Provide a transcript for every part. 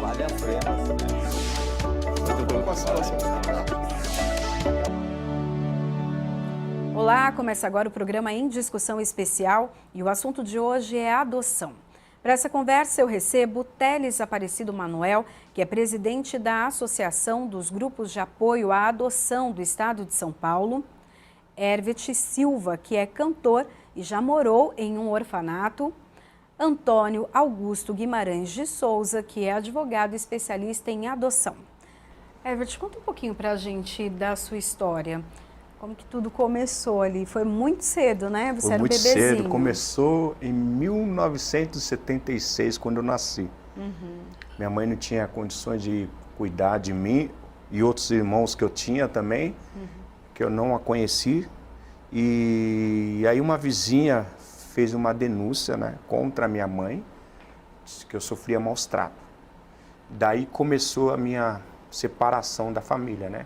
vale a pena. Muito bom, Olá, começa agora o programa Em Discussão Especial e o assunto de hoje é adoção. Para essa conversa eu recebo Teles Aparecido Manuel, que é presidente da Associação dos Grupos de Apoio à Adoção do Estado de São Paulo, Hervet Silva, que é cantor e já morou em um orfanato, Antônio Augusto Guimarães de Souza, que é advogado especialista em adoção. Hervet, conta um pouquinho para a gente da sua história. Como que tudo começou ali? Foi muito cedo, né? Você era um bebezinho. Foi muito cedo. Começou em 1976, quando eu nasci. Minha mãe não tinha condições de cuidar de mim e outros irmãos que eu tinha também, que eu não a conheci. E aí uma vizinha fez uma denúncia, né, contra a minha mãe, disse que eu sofria maus tratos. Daí começou a minha separação da família, né?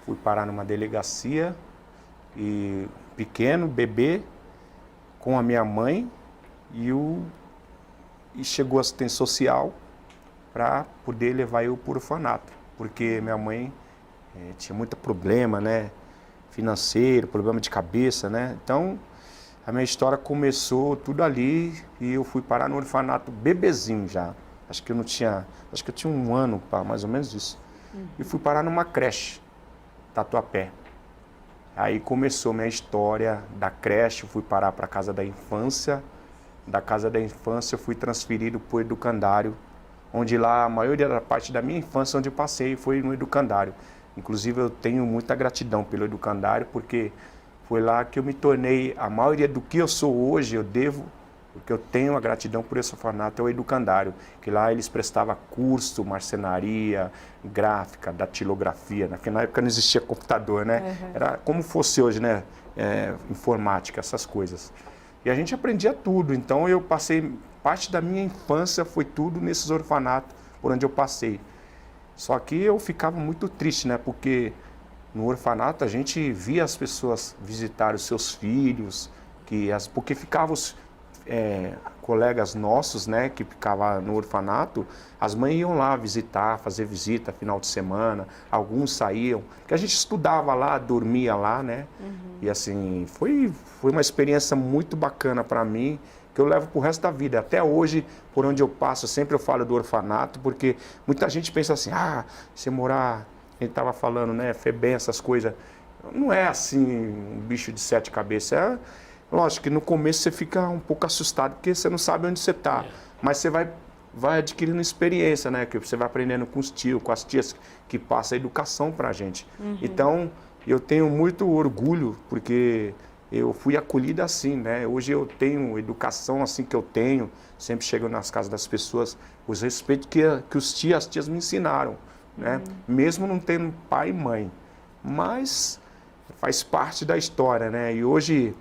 Fui parar numa delegacia, e pequeno, bebê, com a minha mãe, e chegou a assistência social para poder levar eu para o orfanato, porque minha mãe tinha muito problema, né, financeiro, problema de cabeça, né? Então, a minha história começou tudo ali e eu fui parar no orfanato bebezinho já. Acho que eu tinha 1 ano, mais ou menos isso. E fui parar numa creche, Tatuapé. Aí começou minha história da creche, fui parar para a casa da infância. Da casa da infância eu fui transferido para o educandário, onde lá a maioria da parte da minha infância onde eu passei foi no educandário. Inclusive eu tenho muita gratidão pelo educandário, porque foi lá que eu me tornei, a maioria do que eu sou hoje eu devo, porque eu tenho a gratidão por esse orfanato, é o educandário, que lá eles prestavam curso, marcenaria, gráfica, datilografia, naquela época não existia computador, né? Era como fosse hoje, né? Informática, essas coisas. E a gente aprendia tudo, então eu passei, parte da minha infância foi tudo nesses orfanatos por onde eu passei. Só que eu ficava muito triste, né? Porque no orfanato a gente via as pessoas visitar os seus filhos, porque ficavam os colegas nossos, né, que ficavam no orfanato, as mães iam lá visitar, fazer visita final de semana, alguns saíam, que a gente estudava lá, dormia lá, né? E assim, foi uma experiência muito bacana para mim, que eu levo pro resto da vida. Até hoje, por onde eu passo, sempre eu falo do orfanato, porque muita gente pensa assim, você morar, a gente estava falando, né, FEBEM, essas coisas, não é assim um bicho de 7 cabeças, lógico que no começo você fica um pouco assustado, porque você não sabe onde você está, mas você vai adquirindo experiência, né, que você vai aprendendo com os tios, com as tias que passam a educação para a gente. Então, eu tenho muito orgulho, porque eu fui acolhido assim, né? Hoje eu tenho educação assim que eu tenho, sempre chego nas casas das pessoas, os respeitos que as tias me ensinaram, né? Mesmo não tendo pai e mãe, mas faz parte da história, né? E hoje,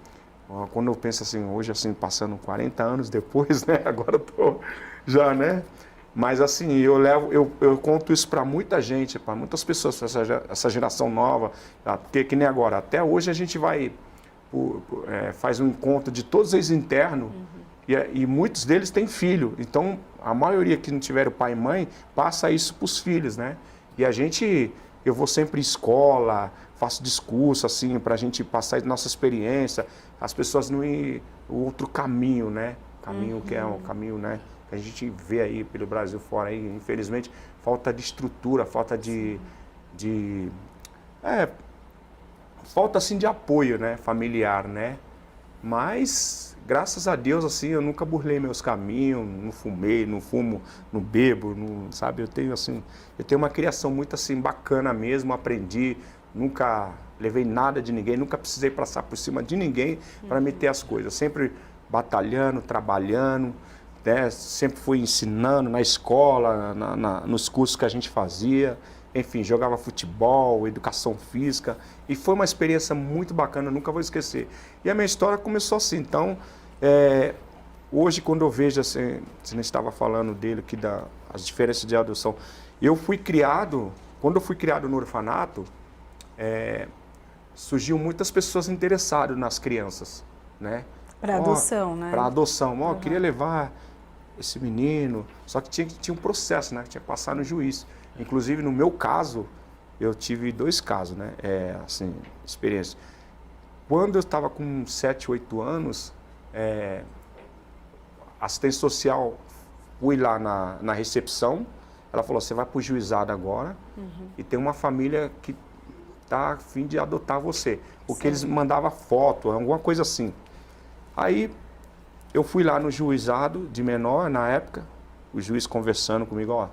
quando eu penso assim, hoje assim, passando 40 anos depois, né? Agora eu tô já, né? Mas assim, eu conto isso para muita gente, para muitas pessoas, essa geração nova, porque que nem agora, até hoje a gente faz um encontro de todos eles internos, e muitos deles têm filho, então a maioria que não tiveram pai e mãe, passa isso para os filhos, né? E eu vou sempre em escola, faço discurso assim, para a gente passar a nossa experiência, as pessoas não ir o outro caminho, né? Caminho que é um caminho, né? A gente vê aí pelo Brasil fora, aí, infelizmente, falta de estrutura, falta falta assim de apoio, né, familiar, né? Mas, graças a Deus, assim, eu nunca burlei meus caminhos, não fumei, não fumo, não bebo, sabe? Eu tenho uma criação muito assim bacana mesmo, aprendi, nunca levei nada de ninguém, nunca precisei passar por cima de ninguém para me ter as coisas, sempre batalhando, trabalhando, né? Sempre fui ensinando na escola, nos cursos que a gente fazia, enfim, jogava futebol, educação física, e foi uma experiência muito bacana, eu nunca vou esquecer. E a minha história começou assim, então, hoje quando eu vejo, assim, você não estava falando dele, que as diferenças de adoção, quando eu fui criado no orfanato, surgiu muitas pessoas interessadas nas crianças, né? Para adoção, né? Para adoção, eu queria levar. esse menino... Só que tinha um processo, né? Tinha que passar no juiz. Inclusive, no meu caso, eu tive 2 casos, né? Assim, experiência. Quando eu estava com 7, 8 anos, assistente social, fui lá na recepção, ela falou, você vai para o juizado agora e tem uma família que está a fim de adotar você. Porque eles mandavam foto, alguma coisa assim. Aí eu fui lá no juizado de menor, na época, o juiz conversando comigo, ó,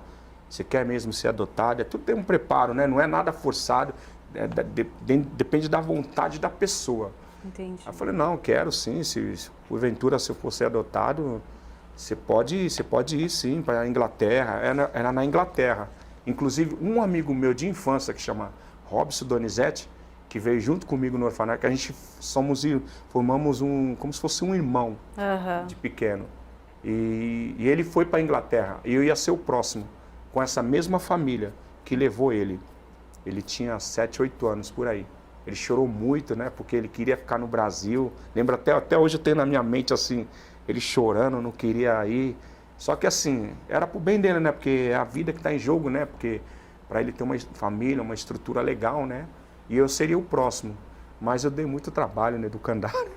você quer mesmo ser adotado? Tudo tem um preparo, né? Não é nada forçado, depende da vontade da pessoa. Entendi. Aí eu falei, não, quero sim, se porventura se eu for ser adotado, você pode ir sim para a Inglaterra. Era na Inglaterra. Inclusive, um amigo meu de infância, que chama Robson Donizete, que veio junto comigo no orfanato, que a gente formamos como se fosse um irmão de pequeno. E ele foi para a Inglaterra, e eu ia ser o próximo, com essa mesma família que levou ele. Ele tinha 7, 8 anos por aí. Ele chorou muito, né? Porque ele queria ficar no Brasil. Lembro até hoje eu tenho na minha mente assim, ele chorando, não queria ir. Só que assim, era pro bem dele, né? Porque é a vida que está em jogo, né? Porque para ele ter uma família, uma estrutura legal, né? E eu seria o próximo. Mas eu dei muito trabalho no educandário.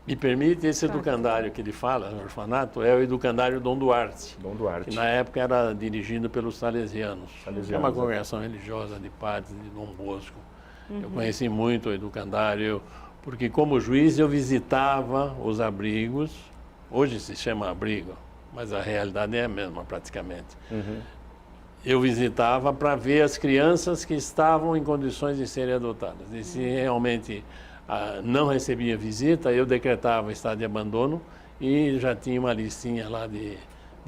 Me permite, esse educandário que ele fala, no orfanato, é o educandário Dom Duarte. Dom Duarte. Que na época era dirigido pelos salesianos. É uma congregação religiosa de padres de Dom Bosco. Eu conheci muito o educandário, porque como juiz eu visitava os abrigos, hoje se chama abrigo, mas a realidade é a mesma praticamente. Eu visitava para ver as crianças que estavam em condições de serem adotadas. E se realmente não recebia visita, eu decretava estado de abandono e já tinha uma listinha lá de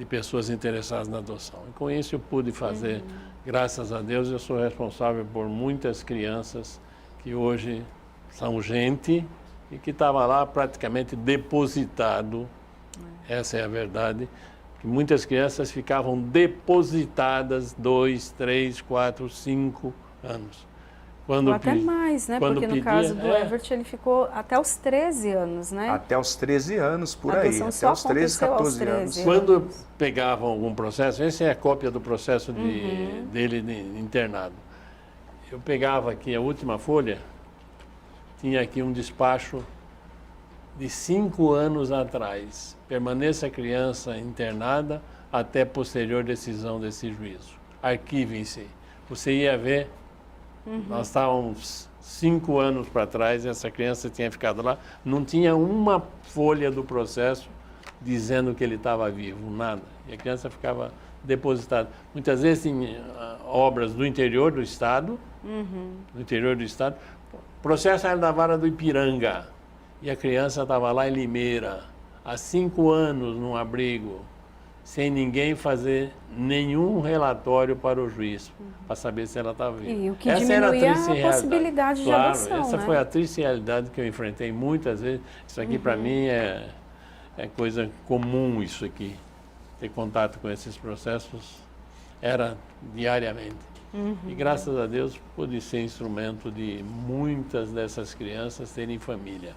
pessoas interessadas na adoção. E com isso eu pude fazer, graças a Deus, eu sou responsável por muitas crianças que hoje são gente e que estava lá praticamente depositado, essa é a verdade, que muitas crianças ficavam depositadas 2, 3, 4, 5 anos. Ou até mais, né? Porque no caso do Evert, ele ficou até os 13 anos, né? Até os 13 anos, por aí. Até os 13, 14 anos. Quando pegavam algum processo, essa é a cópia do processo dele de internado. Eu pegava aqui a última folha, tinha aqui um despacho de 5 anos atrás. Permaneça a criança internada até posterior decisão desse juízo. Arquivem-se. Você ia ver... Nós estávamos 5 anos para trás, essa criança tinha ficado lá, não tinha uma folha do processo dizendo que ele estava vivo, nada. E a criança ficava depositada. Muitas vezes em obras do interior do estado, o processo era da vara do Ipiranga, e a criança estava lá em Limeira, há 5 anos num abrigo, sem ninguém fazer nenhum relatório para o juiz, para saber se ela estava viva. E o que diminuía a possibilidade de adoção, essa né? foi a triste realidade que eu enfrentei muitas vezes. Isso aqui, para mim, é coisa comum, isso aqui. Ter contato com esses processos era diariamente. E, graças a Deus, pude ser instrumento de muitas dessas crianças terem família.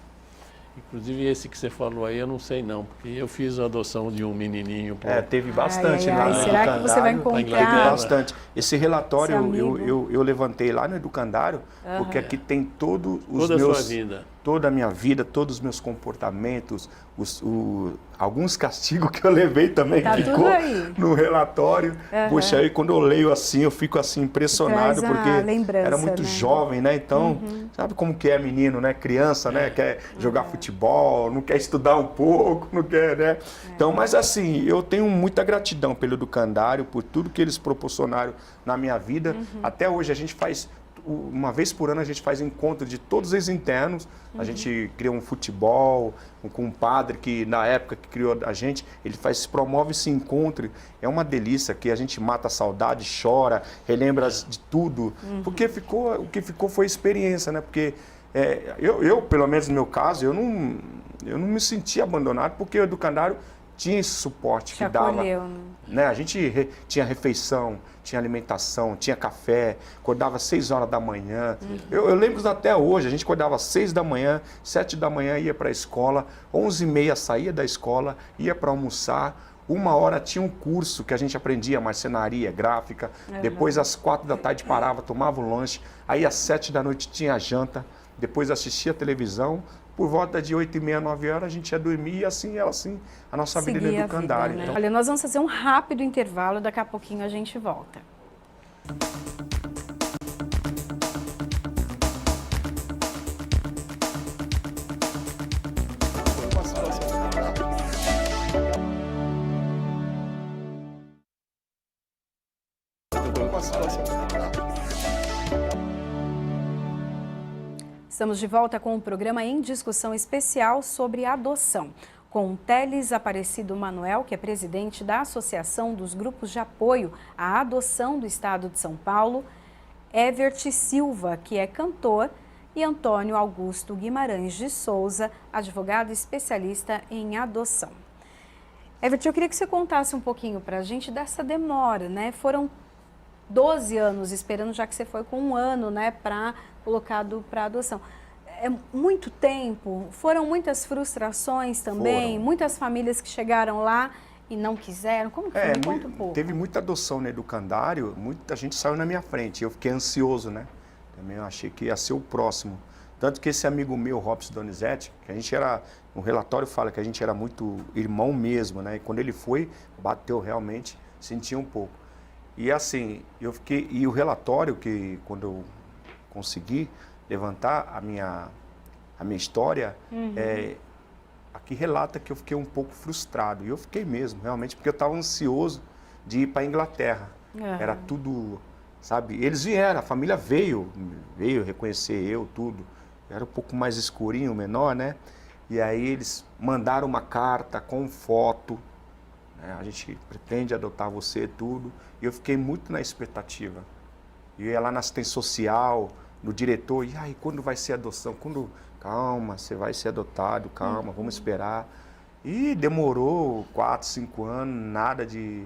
Inclusive esse que você falou aí, eu não sei não, porque eu fiz a adoção de um menininho. Teve bastante lá no Será que você vai encontrar? Teve bastante. Esse relatório eu levantei lá no educandário, porque aqui tem toda a minha vida, todos os meus comportamentos, alguns castigos que eu levei também, que ficou no relatório. Puxa, aí quando eu leio assim, eu fico assim impressionado, porque era muito jovem, né? Então, sabe como que é menino, né? Criança, né? Quer jogar futebol, não quer estudar um pouco, não quer, né? Então, mas assim, eu tenho muita gratidão pelo educandário, por tudo que eles proporcionaram na minha vida. Até hoje a gente faz... Uma vez por ano a gente faz encontro de todos os internos, a gente cria um futebol com um padre que na época que criou a gente, ele promove esse encontro, é uma delícia, que a gente mata a saudade, chora, relembra de tudo, porque o que ficou foi experiência, né? Porque eu, pelo menos no meu caso, eu não me senti abandonado, porque o educandário tinha esse suporte Te que dava. acolheu, Né? A gente tinha refeição, tinha alimentação, tinha café, acordava às 6 horas da manhã. Eu lembro até hoje, a gente acordava às 6 da manhã, 7 da manhã ia para a escola, 11h30 saía da escola, ia para almoçar. 1h tinha um curso que a gente aprendia marcenaria, gráfica. Depois, às 4 da tarde, parava, tomava o lanche. Aí, às 7 da noite, tinha a janta. Depois, assistia a televisão. Por volta de 8h30, 9h, a gente ia dormir. E assim, a nossa vida no educandário. Né? Então, Olha, nós vamos fazer um rápido intervalo. Daqui a pouquinho a gente volta. Estamos de volta com o programa Em Discussão especial sobre adoção, com Teles Aparecido Manuel, que é presidente da Associação dos Grupos de Apoio à Adoção do Estado de São Paulo, Evert Silva, que é cantor, e Antônio Augusto Guimarães de Souza, advogado especialista em adoção. Evert, eu queria que você contasse um pouquinho para a gente dessa demora, né? Foram 12 anos esperando, já que você foi com 1 ano, né, colocado para adoção. É muito tempo, foram muitas frustrações também, muitas famílias que chegaram lá e não quiseram. Como que foi? Me conta um pouco. Teve muita adoção no educandário, muita gente saiu na minha frente, eu fiquei ansioso, né? Também eu achei que ia ser o próximo. Tanto que esse amigo meu, Robson Donizete, que a gente era, no relatório fala que a gente era muito irmão mesmo, né? E quando ele foi, bateu realmente, senti um pouco. E assim, eu fiquei, e o relatório que quando eu consegui levantar a minha história, aqui relata que eu fiquei um pouco frustrado. E eu fiquei mesmo, realmente, porque eu estava ansioso de ir para a Inglaterra. Era tudo, sabe? Eles vieram, a família veio reconhecer eu, tudo. Era um pouco mais escurinho, menor, né? E aí eles mandaram uma carta com foto. A gente pretende adotar você, tudo. E eu fiquei muito na expectativa. Eu ia lá na assistência social, no diretor, e aí, quando vai ser a adoção? Calma, você vai ser adotado, calma, vamos esperar. E demorou 4, 5 anos, nada de...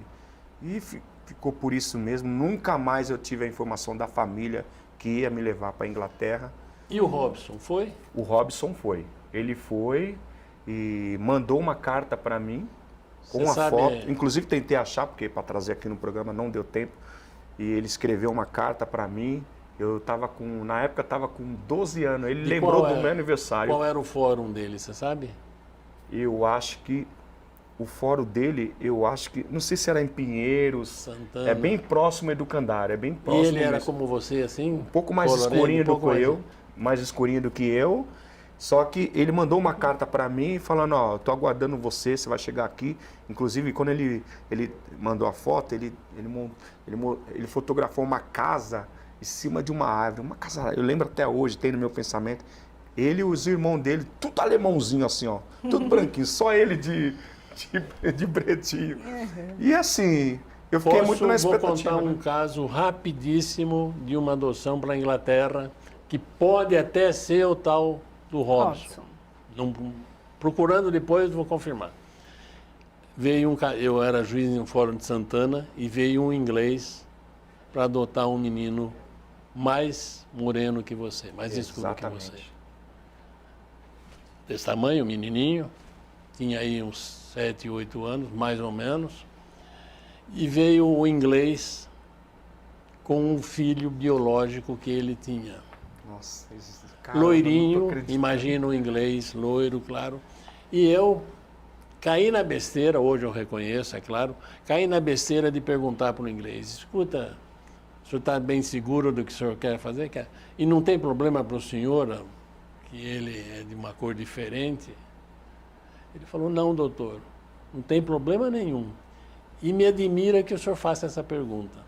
E ficou por isso mesmo. Nunca mais eu tive a informação da família que ia me levar para a Inglaterra. E o Robson, foi? O Robson foi. Ele foi e mandou uma carta para mim, com uma foto. Inclusive tentei achar, porque para trazer aqui no programa não deu tempo. E ele escreveu uma carta para mim. Eu estava na época estava com 12 anos. Ele lembrou do meu aniversário. Qual era o fórum dele, você sabe? Eu acho que o fórum dele, não sei se era em Pinheiros. Santana. É bem próximo ao Educandário, é bem próximo. E ele era mesmo. Como você, assim? Um pouco mais escurinho do que eu. Mais escurinho do que eu. Só que ele mandou uma carta para mim falando, ó, eu tô aguardando você vai chegar aqui. Inclusive, quando ele mandou a foto, ele fotografou uma casa em cima de uma árvore. Uma casa, eu lembro até hoje, tem no meu pensamento. Ele e os irmãos dele, tudo alemãozinho assim, ó. Tudo branquinho, só ele de pretinho. E assim, eu fiquei muito na expectativa. Vou contar um caso rapidíssimo de uma adoção para a Inglaterra, que pode até ser o tal do Robson. Procurando depois, vou confirmar. Eu era juiz em um fórum de Santana e veio um inglês para adotar um menino mais moreno que você, mais escuro que você. Desse tamanho, menininho, tinha aí uns 7, 8 anos, mais ou menos, e veio o inglês com um filho biológico que ele tinha. Nossa, loirinho, imagina o inglês, loiro, claro. E eu caí na besteira, hoje eu reconheço, é claro, caí na besteira de perguntar para o inglês, escuta, o senhor está bem seguro do que o senhor quer fazer? E não tem problema para o senhor, que ele é de uma cor diferente? Ele falou, não, doutor, não tem problema nenhum. E me admira que o senhor faça essa pergunta.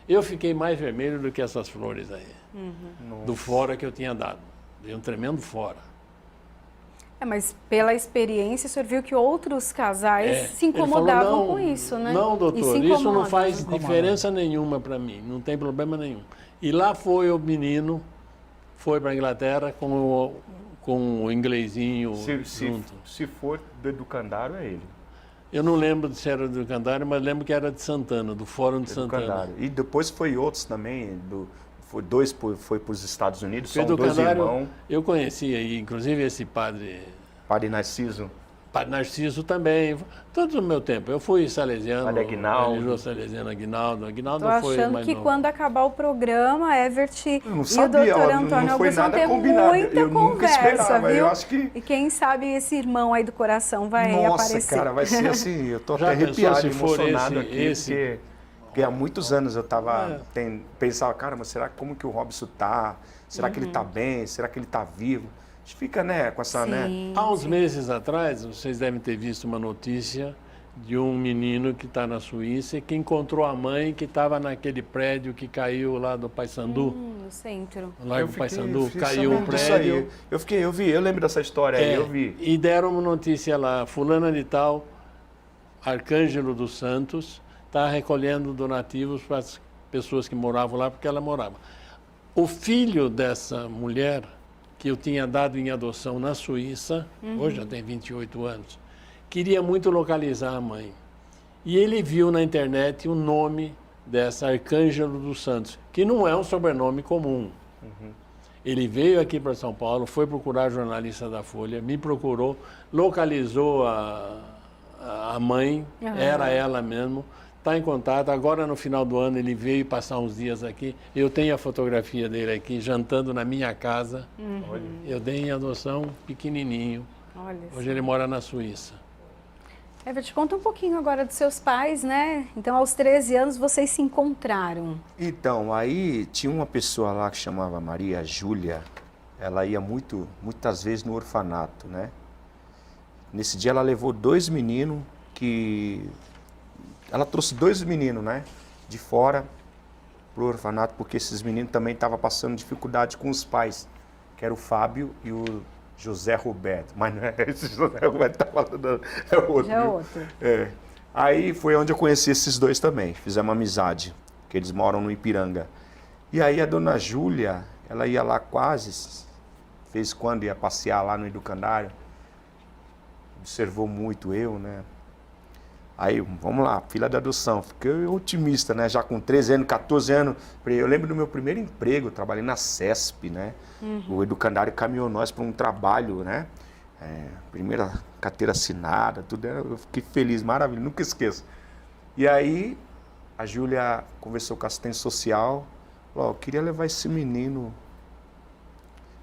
Eu fiquei mais vermelho do que essas flores aí, do fora que eu tinha dado. Dei um tremendo fora. Mas pela experiência, o senhor viu que outros casais se incomodavam falou, com isso, né? Não, doutor, isso não faz diferença nenhuma para mim, não tem problema nenhum. E lá foi o menino, foi para a Inglaterra com o inglesinho junto. Se for do Educandário, é ele. Eu não lembro se era do Educandário, mas lembro que era de Santana, do Fórum de Santana. Educandário. E depois foi outros também, dois foi para os Estados Unidos, são dois Educandário, irmãos. eu conheci aí, inclusive esse padre Narciso. Padre Narciso também, todo o meu tempo. Eu fui salesiano, Padre Aguinaldo. religioso salesiano Aguinaldo. Aguinaldo Tô foi achando mais que novo. quando acabar o programa, Evert e Eu não o sabia, doutor ó, Antônio não foi Augusto vão nada ter combinado. muita Eu nunca conversa, esperava, viu? eu acho que- E quem sabe esse irmão aí do coração vai Nossa, aparecer. cara, vai ser assim, eu tô Já até pensou arrepiado, se for emocionado esse- aqui, porque há muitos anos eu tava, pensava, cara, mas será como que o Robson tá? Será que ele tá bem? Será que ele tá vivo? A gente fica, né, com essa, né? Sim, Há uns sim. meses atrás, vocês devem ter visto uma notícia de um menino que está na Suíça e que encontrou a mãe que estava naquele prédio que caiu lá do Paissandu. No centro. No Largo Paissandu, fiquei caiu o sabendo disso aí. prédio. Eu vi, eu lembro dessa história aí, eu vi. E deram uma notícia lá, fulana de tal, Arcângelo dos Santos, está recolhendo donativos para as pessoas que moravam lá, porque ela morava. O filho dessa mulher, que eu tinha dado em adoção na Suíça, hoje já tem 28 anos, queria muito localizar a mãe. E ele viu na internet o nome dessa Arcângelo dos Santos, que não é um sobrenome comum. Ele veio aqui para São Paulo, foi procurar jornalista da Folha, me procurou, localizou a mãe, era ela mesmo, está em contato. Agora, no final do ano, ele veio passar uns dias aqui. Eu tenho a fotografia dele aqui, jantando na minha casa. Eu dei em adoção pequenininho. Olha Hoje só. ele mora na Suíça. Evert, conta um pouquinho agora dos seus pais, né? Então, aos 13 anos, vocês se encontraram. Então, aí tinha uma pessoa lá que chamava Maria Júlia, ela ia muitas vezes no orfanato, né? Nesse dia ela levou dois meninos ela trouxe dois meninos, né? De fora pro orfanato, porque esses meninos também estavam passando dificuldade com os pais, que era o Fábio e o José Roberto. Mas não é esse José Roberto que tá falando, é outro. Já é viu? outro. É. Aí foi onde eu conheci esses dois também, fizemos uma amizade, que eles moram no Ipiranga. E aí a dona Júlia, ela ia lá quase, vez quando ia passear lá no Educandário, observou muito eu, né? Aí, vamos lá, fila de adoção, fiquei otimista, né? Já com 13 anos, 14 anos, eu lembro do meu primeiro emprego, eu trabalhei na CESP, né? O Educandário caminhou nós para um trabalho, né? Primeira carteira assinada, tudo, eu fiquei feliz, maravilha, nunca esqueço. E aí, a Júlia conversou com a assistente social, falou, eu queria levar esse menino.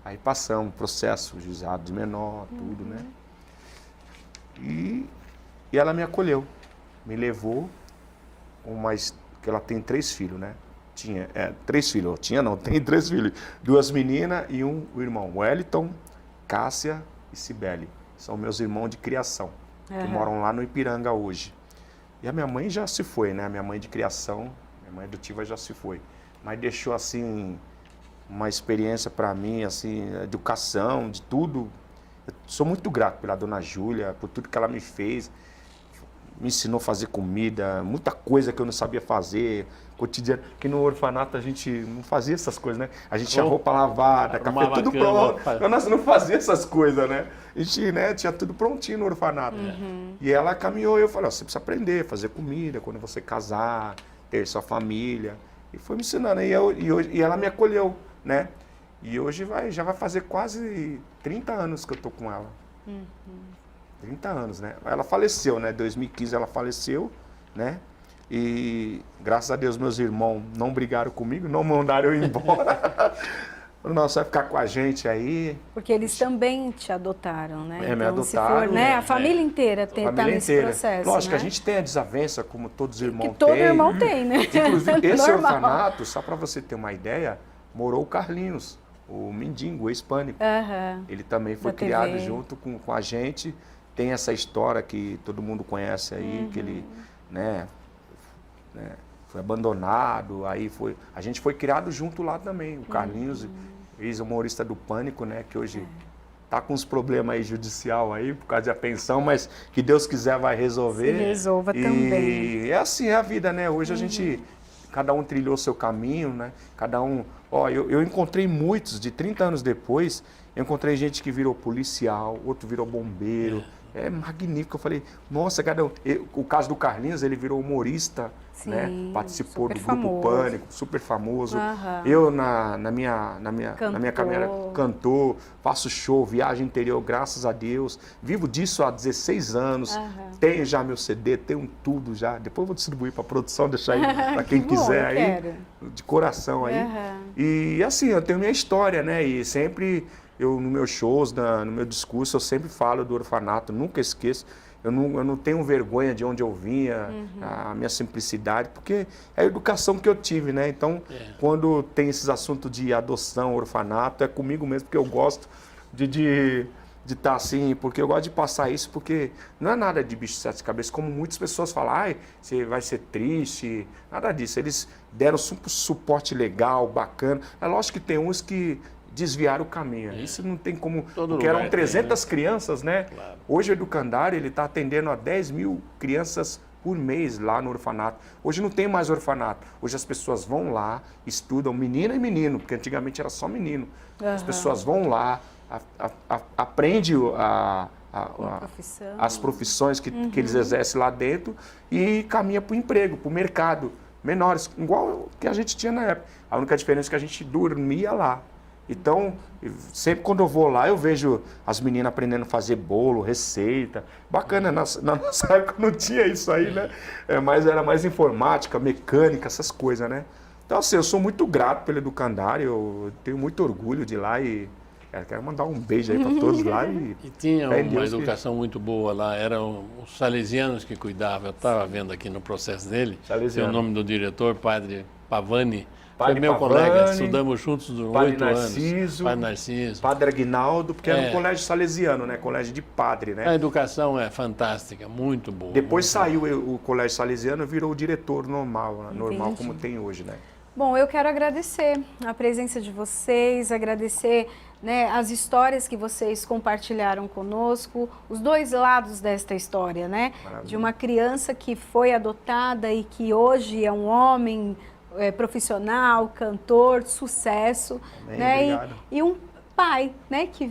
Aí passamos, processo, juizado de menor, tudo, né? E ela me acolheu, me levou, que ela tem 3 filhos, né? Tinha 3 filhos, tem 3 filhos. 2 meninas e um irmão, Wellington, Cássia e Cibele. São meus irmãos de criação, que moram lá no Ipiranga hoje. E a minha mãe já se foi, né? A minha mãe de criação, minha mãe adotiva já se foi. Mas deixou, assim, uma experiência para mim, assim, educação, de tudo. Eu sou muito grato pela dona Júlia, por tudo que ela me fez. Me ensinou a fazer comida, muita coisa que eu não sabia fazer, cotidiano. Porque no orfanato a gente não fazia essas coisas, né? A gente tinha roupa lavada, café, tudo pronto. Nós não fazíamos essas coisas, né? A gente, né, tinha tudo prontinho no orfanato. E ela caminhou e eu falei, você precisa aprender a fazer comida quando você casar, ter sua família. E foi me ensinando. E ela me acolheu, né? E hoje já vai fazer quase 30 anos que eu tô com ela. 30 anos, né? Ela faleceu, né? Em 2015 ela faleceu, né? E graças a Deus meus irmãos não brigaram comigo, não mandaram eu embora. Nossa, vai ficar com a gente aí. Porque eles também te adotaram, né? Me Então, se adotaram, for, né? né? A família inteira está nesse processo, Lógico, né? a gente tem a desavença, como todos os irmãos Que todo têm. irmão tem, né? Inclusive, esse Normal. orfanato, só para você ter uma ideia, morou o Carlinhos, o mendigo, o ex-pânico. Ele também foi Da criado TV. junto com a gente. Tem essa história que todo mundo conhece aí, que ele, né, foi abandonado, a gente foi criado junto lá também. O Carlinhos, ex-humorista do Pânico, né, que hoje tá com uns problemas aí judicial aí, por causa da pensão, mas que Deus quiser vai resolver. Se resolva também. E é assim, é a vida, né? Hoje a gente, cada um trilhou seu caminho, né? Cada um... eu encontrei muitos, de 30 anos depois, eu encontrei gente que virou policial, outro virou bombeiro, é magnífico. Eu falei, nossa, cara, o caso do Carlinhos, ele virou humorista, Sim, né? Participou do Grupo famoso. Pânico, super famoso. Aham. Eu, na minha carreira, cantor, faço show, viagem interior, graças a Deus. Vivo disso há 16 anos. Tenho já meu CD, tenho tudo já. Depois eu vou distribuir para a produção, deixar aí para quem Que bom, quiser eu aí, quero. de coração aí. E assim, eu tenho minha história, né? E sempre, nos meus shows, no meu discurso, eu sempre falo do orfanato, nunca esqueço. Eu não tenho vergonha de onde eu vinha, a minha simplicidade, porque é a educação que eu tive, né? Então, quando tem esses assuntos de adoção, orfanato, é comigo mesmo, porque eu gosto de estar assim, porque eu gosto de passar isso, porque não é nada de bicho de sete cabeças, como muitas pessoas falam, ai, você vai ser triste, nada disso. Eles deram suporte legal, bacana. É lógico que tem uns que desviar o caminho. Isso não tem como... Porque eram 300 crianças, né? Claro. Hoje o Educandário, ele está atendendo a 10 mil crianças por mês lá no orfanato. Hoje não tem mais orfanato. Hoje as pessoas vão lá, estudam, menina e menino, porque antigamente era só menino. As pessoas vão lá, aprendem as profissões que eles exercem lá dentro e caminha para o emprego, para o mercado. Menores, igual que a gente tinha na época. A única diferença é que a gente dormia lá. Então, sempre quando eu vou lá, eu vejo as meninas aprendendo a fazer bolo, receita. Bacana, na nossa época não tinha isso aí, né? Mas era mais informática, mecânica, essas coisas, né? Então, assim, eu sou muito grato pelo Educandário, eu tenho muito orgulho de ir lá e quero mandar um beijo aí para todos lá. E tinha uma educação muito boa lá, eram os salesianos que cuidavam. Eu estava vendo aqui no processo dele, tem o nome do diretor, Padre Pavani. Foi meu colega, estudamos juntos durante 8 anos. Padre Narciso. Padre Aguinaldo, porque era um colégio salesiano, né? Colégio de padre, né? A educação é fantástica, muito boa. Depois saiu o colégio salesiano e virou o diretor normal como tem hoje, né? Bom, eu quero agradecer a presença de vocês, agradecer, né, as histórias que vocês compartilharam conosco, os dois lados desta história, né? Maravilha. De uma criança que foi adotada e que hoje é um homem profissional, cantor, sucesso, amém, né? E um pai, né, que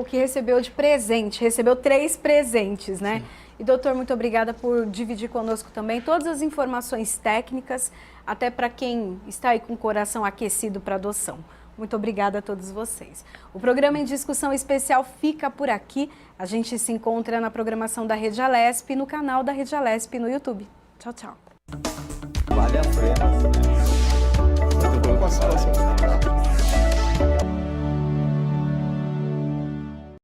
recebeu de presente, recebeu 3 presentes, né? Sim. E doutor, muito obrigada por dividir conosco também todas as informações técnicas, até para quem está aí com o coração aquecido para adoção. Muito obrigada a todos vocês. O programa Em Discussão Especial fica por aqui. A gente se encontra na programação da Rede Alesp, no canal da Rede Alesp no YouTube. Tchau, tchau. Vale a pena.